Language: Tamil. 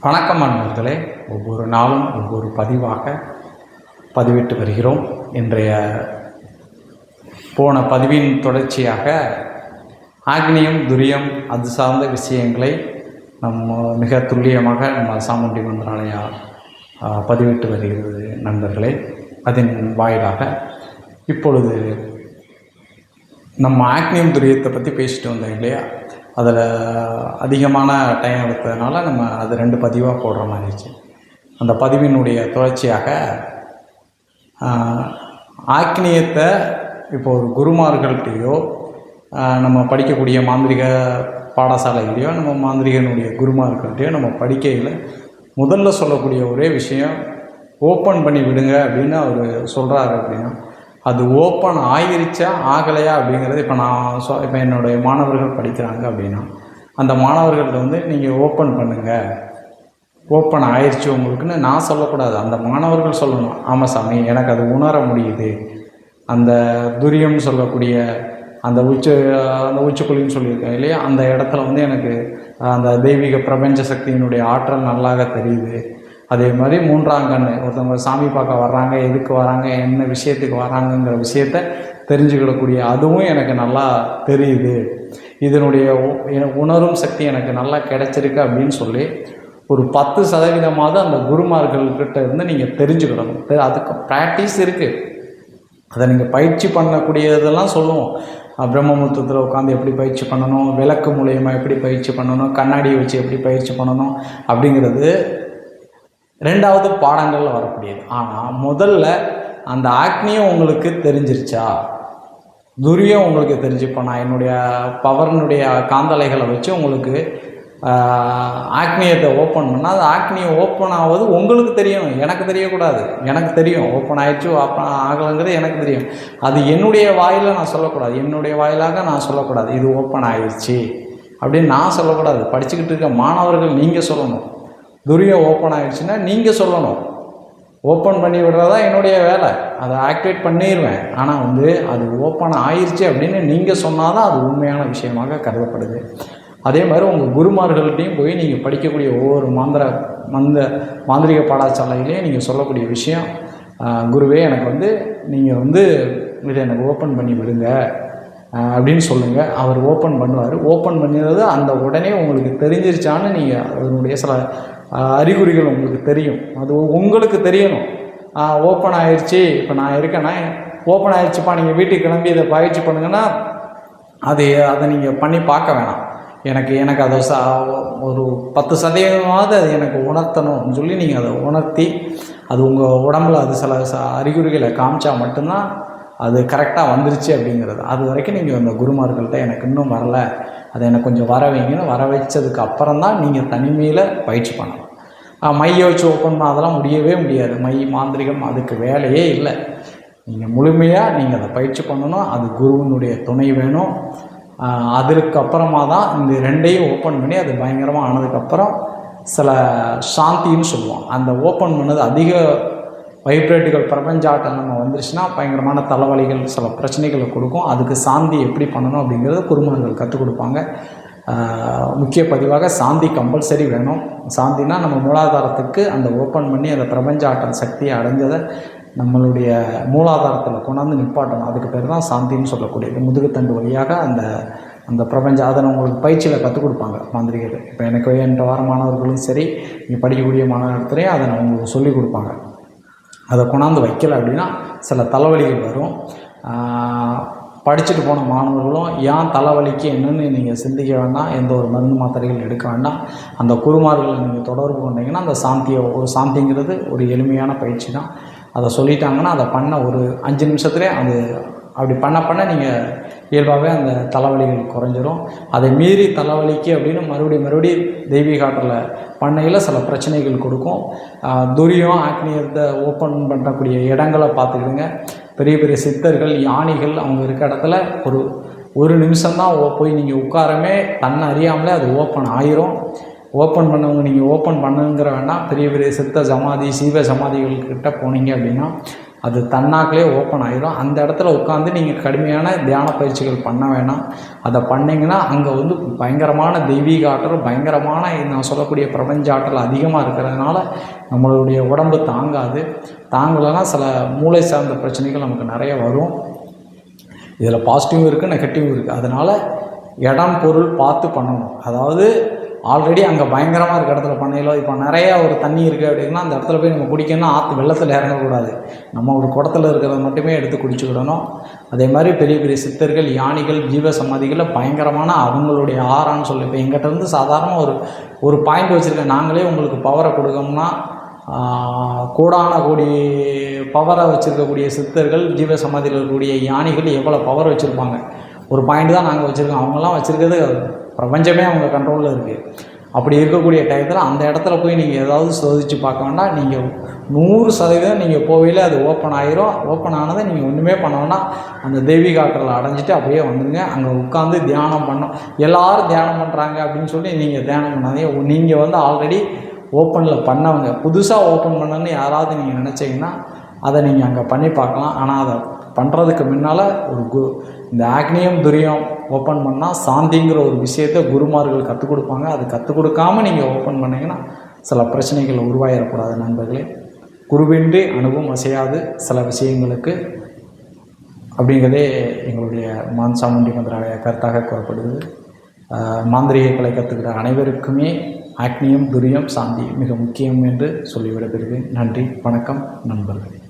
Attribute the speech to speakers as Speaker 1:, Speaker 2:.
Speaker 1: வணக்கம் அன்பர்களே. ஒவ்வொரு நாளும் ஒவ்வொரு பதிவாக பதிவிட்டு வருகிறோம். இன்றைய போன பதிவின் தொடர்ச்சியாக ஆக்னியம் துரியம் அது சார்ந்த விஷயங்களை மிக துல்லியமாக நம்ம சாமுண்டி மந்திராலயா பதிவிட்டு வருகிறது நண்பர்களே. அதன் வாயிலாக இப்பொழுது நம்ம ஆக்னியம் துரியத்தை பற்றி பேசிட்டு வந்தோம் இல்லையா? அதில் அதிகமான டைம் எடுத்ததுனால நம்ம அது 2 பதிவாக போடுற மாதிரி இருந்துச்சு. அந்த பதிவினுடைய தொடர்ச்சியாக ஆக்னியத்தை இப்போ ஒரு குருமார்கள்ட்டையோ நம்ம படிக்கக்கூடிய மாந்திரிக பாடசாலைகளையோ நம்ம மாந்திரிகனுடைய குருமார்கள்ட்டையோ நம்ம படிக்கையில் முதல்ல சொல்லக்கூடிய ஒரே விஷயம் ஓப்பன் பண்ணி விடுங்க அப்படின்னு அவர் சொல்கிறாரு. அப்படின்னா அது ஓப்பன் ஆகிருச்சா ஆகலையா அப்படிங்கிறது இப்போ என்னுடைய மாணவர்கள் படிக்கிறாங்க அப்படின்னா அந்த மாணவர்கள்ட்ட நீங்கள் ஓப்பன் பண்ணுங்கள், ஓப்பன் ஆயிடுச்சு உங்களுக்குன்னு நான் சொல்லக்கூடாது, அந்த மாணவர்கள் சொல்லணும். ஆமாம் சாமி, எனக்கு அது உணர முடியுது, அந்த துரியம்னு சொல்லக்கூடிய அந்த உச்சிக்குழின்னு சொல்லியிருக்கேன் இல்லையா, அந்த இடத்துல எனக்கு அந்த தெய்வீக பிரபஞ்ச சக்தியினுடைய ஆற்றல் நல்லாக தெரியுது. அதே மாதிரி 3ஆம் கண், ஒருத்தவங்க சாமி பார்க்க வர்றாங்க, எதுக்கு வராங்க, என்ன விஷயத்துக்கு வராங்கங்கிற விஷயத்த தெரிஞ்சுக்கிடக்கூடிய அதுவும் எனக்கு நல்லா தெரியுது. இதனுடைய உணரும் சக்தி எனக்கு நல்லா கிடைச்சிருக்கு அப்படின்னு சொல்லி ஒரு 10% அந்த குருமார்கள்கிட்ட இருந்து நீங்கள் தெரிஞ்சுக்கிடணும். அதுக்கு ப்ராக்டிஸ் இருக்குது. அதை நீங்கள் பயிற்சி பண்ணக்கூடியதெல்லாம் சொல்லுவோம். பிரம்மமுத்தத்தில் உட்காந்து எப்படி பயிற்சி பண்ணணும், விளக்கு மூலயமா எப்படி பயிற்சி பண்ணணும், கண்ணாடியை வச்சு எப்படி பயிற்சி பண்ணணும் அப்படிங்கிறது 2வது பாடங்களில் வரக்கூடியது. ஆனால் முதல்ல அந்த ஆக்னியும் உங்களுக்கு தெரிஞ்சிருச்சா, துரியம் உங்களுக்கு தெரிஞ்சு, இப்போ நான் என்னுடைய பவர்னுடைய காந்தலைகளை வச்சு உங்களுக்கு ஆக்னியத்தை ஓப்பன் பண்ணால் அது ஆக்னியை ஓப்பன் ஆகுது உங்களுக்கு தெரியும், எனக்கு தெரியக்கூடாது. எனக்கு தெரியும் ஓப்பன் ஆகிடுச்சு ஓப்பன் ஆகலைங்கிறது எனக்கு தெரியும். அது என்னுடைய வாயில் நான் சொல்லக்கூடாது, என்னுடைய வாயிலாக நான் சொல்லக்கூடாது இது ஓப்பன் ஆகிடுச்சு அப்படின்னு நான் சொல்லக்கூடாது. படிச்சுக்கிட்டு இருக்க மாணவர்கள் நீங்கள் சொல்லணும். துரியம் ஓப்பன் ஆகிடுச்சுன்னா நீங்கள் சொல்லணும். ஓப்பன் பண்ணி விடுறதா என்னுடைய வேலை, அதை ஆக்டிவேட் பண்ணிடுவேன். ஆனால் அது ஓப்பன் ஆயிடுச்சு அப்படின்னு நீங்கள் சொன்னால் தான் அது உண்மையான விஷயமாக கருதப்படுது. அதே மாதிரி உங்கள் குருமார்கள்ட்டையும் போய் நீங்கள் படிக்கக்கூடிய ஒவ்வொரு மாந்திரிக பாடசாலையிலையும் நீங்கள் சொல்லக்கூடிய விஷயம், குருவே எனக்கு நீங்கள் இதை எனக்கு ஓப்பன் பண்ணி விடுங்க அப்படின்னு சொல்லுங்கள். அவர் ஓப்பன் பண்ணுவார். ஓப்பன் பண்ணிடுறது அந்த உடனே உங்களுக்கு தெரிஞ்சிருச்சான்னு நீங்கள் அதனுடைய சில அறிகுறிகள் உங்களுக்கு தெரியும். அது உங்களுக்கு தெரியணும். ஓப்பன் ஆயிடுச்சு, இப்போ நான் இருக்கேன்னா ஓப்பன் ஆயிடுச்சுப்பா, நீங்கள் வீட்டுக்கு கிளம்பி இதை பயிற்சி பண்ணுங்கன்னா அதை நீங்கள் பண்ணி பார்க்க வேணாம். எனக்கு அதை ஒரு 10% அது எனக்கு உணர்த்தணும்னு சொல்லி நீங்கள் அதை உணர்த்தி அது உங்கள் உடம்புல அது சில அறிகுறிகளை காமிச்சா மட்டும்தான் அது கரெக்டாக வந்துருச்சு அப்படிங்கிறது. அது வரைக்கும் நீங்கள் அந்த குருமார்கள்ட்ட எனக்கு இன்னும் வரல, அதை எனக்கு கொஞ்சம் வர வைங்கன்னு வர வச்சதுக்கு அப்புறம் தான் நீங்கள் தனிமையில் பயிற்சி பண்ணணும். மையை வச்சு ஓப்பன் பண்ணால் அதெல்லாம் முடியவே முடியாது. மை மாந்திரிகம் அதுக்கு வேலையே இல்லை. நீங்கள் முழுமையாக நீங்கள் அதை பயிற்சி பண்ணணும். அது குருவினுடைய துணை வேணும். அதுக்கப்புறமா தான் இந்த 2ஐயும் ஓப்பன் பண்ணி அது பயங்கரமாக ஆனதுக்கப்புறம் சில சாந்தின்னு சொல்லுவோம். அந்த ஓப்பன் பண்ணது அதிக வைப்ரேட்டுகள் பிரபஞ்ச ஆட்டம் நம்ம வந்துருச்சுன்னா பயங்கரமான தலைவலிகள் சில பிரச்சனைகளை கொடுக்கும். அதுக்கு சாந்தி எப்படி பண்ணணும் அப்படிங்கிறத குருமார்கள் கற்றுக் கொடுப்பாங்க. முக்கிய பதிவாக சாந்தி கம்பல்சரி வேணும். சாந்தினா நம்ம மூலாதாரத்துக்கு அந்த ஓப்பன் பண்ணி அந்த பிரபஞ்ச ஆற்றல் சக்தியை அடைஞ்சதை நம்மளுடைய மூலாதாரத்தில் கொண்டாந்து நிப்பாட்டணும். அதுக்கு பேர் தான் சாந்தின்னு சொல்லக்கூடியது. முதுகுத்தண்டு வழியாக அந்த பிரபஞ்ச அதை உங்களுக்கு பயிற்சியில் கற்றுக் கொடுப்பாங்க மாந்திரிகர்கள். இப்போ என்கிட்ட வர மாணவர்களும் சரி, இங்கே படிக்கக்கூடிய மாணவர்களையும் அதை உங்களுக்கு சொல்லிக் கொடுப்பாங்க. அதை கொண்டாந்து வைக்கலை அப்படின்னா சில தலைவலிகள் வரும். படிச்சுட்டு போன மாணவர்களும் ஏன் தலைவலிக்கு என்னென்னு நீங்கள் சிந்திக்க வேண்டாம், எந்த ஒரு மருந்து மாத்திரைகள் எடுக்க வேண்டாம். அந்த குருமார்களை நீங்கள் தொடர்பு கொண்டீங்கன்னா அந்த சாந்திங்கிறது ஒரு எளிமையான பயிற்சி தான். அதை சொல்லிட்டாங்கன்னா அதை பண்ண ஒரு 5 நிமிஷத்துலேயே அது அப்படி பண்ண நீங்கள் இயல்பாகவே அந்த தலைவலிகள் குறைஞ்சிரும். அதை மீறி தலைவலிக்கு அப்படின்னு மறுபடியும் தெய்வீக ஆற்றலை பண்ணையில் சில பிரச்சனைகள் கொடுக்கும். துரியம் ஆக்னியத்தை ஓப்பன் பண்ணக்கூடிய இடங்களை பார்த்துக்கிடுங்க. பெரிய பெரிய சித்தர்கள் யானைகள் அவங்க இருக்க இடத்துல ஒரு நிமிஷம்தான் போய் நீங்கள் உட்காரமே தன்னை அறியாமலே அது ஓப்பன் ஆயிரும். ஓப்பன் பண்ணவங்க நீங்கள் ஓப்பன் பண்ணுங்கிற வேண்டாம். பெரிய பெரிய சித்த சமாதி சீவ சமாதிகள்கிட்ட போனீங்க அப்படின்னா அது தன்னாக்கிலே ஓப்பன் ஆயிரும். அந்த இடத்துல உட்காந்து நீங்கள் கடுமையான தியான பயிற்சிகள் பண்ண வேணாம். அதை பண்ணிங்கன்னா அங்கே வந்து பயங்கரமான தெய்வீக ஆற்றல், பயங்கரமான நான் சொல்லக்கூடிய பிரபஞ்ச ஆற்றல் அதிகமாக இருக்கிறதுனால நம்மளுடைய உடம்பு தாங்கலைன்னா சில மூளை சார்ந்த பிரச்சனைகள் நமக்கு நிறைய வரும். இதில் பாசிட்டிவும் இருக்குது, நெகட்டிவும் இருக்குது. அதனால் இடம் பொருள் பார்த்து பண்ணணும். அதாவது ஆல்ரெடி அங்கே பயங்கரமாக இருக்க இடத்துல பண்ணையிலோ, இப்போ நிறையா ஒரு தண்ணி இருக்குது அப்படின்னா அந்த இடத்துல போய் நம்ம குடிக்கணும்னா ஆற்று வெள்ளத்தில் இறங்கக்கூடாது. நம்ம ஒரு குடத்தில் இருக்கிறத மட்டுமே எடுத்து குடிச்சுக்கிடணும். அதே மாதிரி பெரிய பெரிய சித்தர்கள், யானைகள், ஜீவ சமாதிகளில் பயங்கரமான அவங்களுடைய ஆறான்னு சொல்லி இப்போ எங்கிட்ட இருந்து சாதாரண ஒரு பாயிண்ட் வச்சுருக்கேன். நாங்களே உங்களுக்கு பவரை கொடுக்கணும்னா கோடான கோடி பவரை வச்சுருக்கக்கூடிய சித்தர்கள், ஜீவ சமாதியில் இருக்கக்கூடிய யானைகள் எவ்வளோ பவர் வச்சுருப்பாங்க. ஒரு பாயிண்ட் தான் நாங்கள் வச்சுருக்கோம். அவங்களாம் வச்சுருக்கிறது பிரபஞ்சமே அவங்க கண்ட்ரோலில் இருக்குது. அப்படி இருக்கக்கூடிய டயத்தில் அந்த இடத்துல போய் நீங்கள் ஏதாவது சோதித்து பார்க்க வேண்டாம். நீங்கள் 100% நீங்கள் போவையில் அது ஓப்பன் ஆயிரும். ஓப்பன் ஆனதை நீங்கள் ஒன்றுமே பண்ண வேண்டாம். அந்த தெய்வீக ஆற்றலை அடைஞ்சிட்டு அப்படியே வந்துடுங்க. அங்கே உட்காந்து தியானம் பண்ணோம். எல்லோரும் தியானம் பண்ணுறாங்க அப்படின்னு சொல்லி நீங்கள் தியானம் பண்ணாதீங்க. நீங்கள் வந்து ஆல்ரெடி ஓப்பனில் பண்ணவங்க, புதுசாக ஓப்பன் பண்ணணுன்னு யாராவது நீங்கள் நினச்சிங்கன்னா அதை நீங்கள் அங்கே பண்ணி பார்க்கலாம். ஆனால் அதை பண்ணுறதுக்கு முன்னால் இந்த ஆக்னியம் துரியம் ஓப்பன் பண்ணால் சாந்திங்கிற ஒரு விஷயத்தை குருமார்கள் கற்றுக் கொடுப்பாங்க. அது கற்றுக் கொடுக்காமல் நீங்கள் ஓப்பன் பண்ணிங்கன்னா சில பிரச்சனைகள் உருவாயிடக்கூடாது நண்பர்களே. குருவின்றி அனுபவம் அசையாது சில விஷயங்களுக்கு அப்படிங்கிறதே எங்களுடைய மான்சாமுண்டி மந்திராலய கருத்தாக கூறப்படுது. மாந்திரிகங்களை கற்றுக்கிற அனைவருக்குமே ஆக்னியம் துரியம் சாந்தி மிக முக்கியம் என்று சொல்லிவிட பெறுகிறேன். நன்றி, வணக்கம் நண்பர்களே.